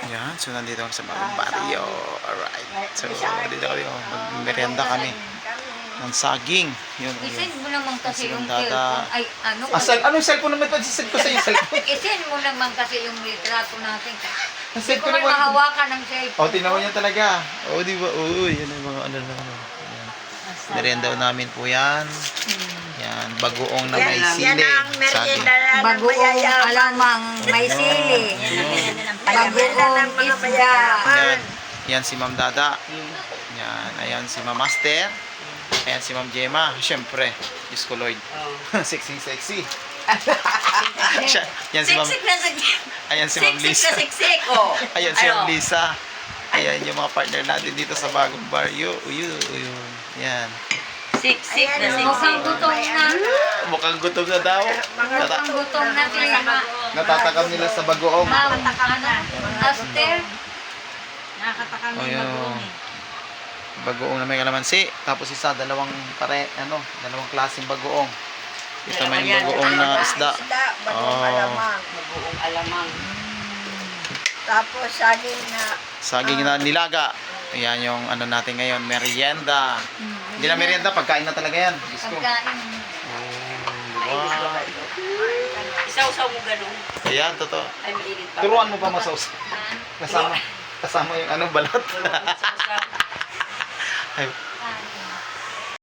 Yan, so nandito kami sa bagong barrio. Alright. So, dito kami, mag-merienda kami ng saging. Yun, Isend mo naman kasi yung Dada. cellphone. Ay, ano? Anong cellphone naman ito? Sisend ko sa iyo cellphone. Isend mo naman kasi yung litrato natin. Hindi Send ko ko man naman. mahawakan ng cellphone. O, tinawa niya talaga. O, di ba? Oo, yan ang mga ano na. Yan. Merienda namin po yan. Yan, bagoong na may sili. Yan ang Saging. merienda na ng Bagoong mayayaman. alamang may sili. Bagoong isda. Yan. Yan si Ma'am Dada. Yan. Ayan si Ma'am Master. Ayan si Ma'am Gemma. Siyempre. Diyos ko Lord. Sexy. Yan si Ma'am. Siksik na siksik. Ayan si Ma'am Siksik Lisa. na siksik. Oh. Ayan si Ma'am Lisa. Ayan yung mga partner natin dito sa bagong barrio. Uyun. Yan. Siksik na Mukhang siksik. gutom na. Mukhang gutom na daw. Mukhang gutom na sila. Natatakam nila sa bagoong. Ma'am, ano? Aster? Nakakatakam Oh, yung yun. bagoong eh. Bagoong na may kalamansi. Tapos isa, dalawang klaseng bagoong. Ito may bagoong na isda. Bagoong Oh. alamang. Bagoong alamang. Tapos saging na Saging na nilaga. Ayan yung ano natin ngayon, merienda. Hindi na merienda, pagkain na talaga yan. Diyos ko. Pagkain. Wow. isaw-saw mo ganun. Ayan, totoo. Ay, mainit pa. Turuan mo pa masaus. Kasama yung ano, balat. Isaw-saw. Ay,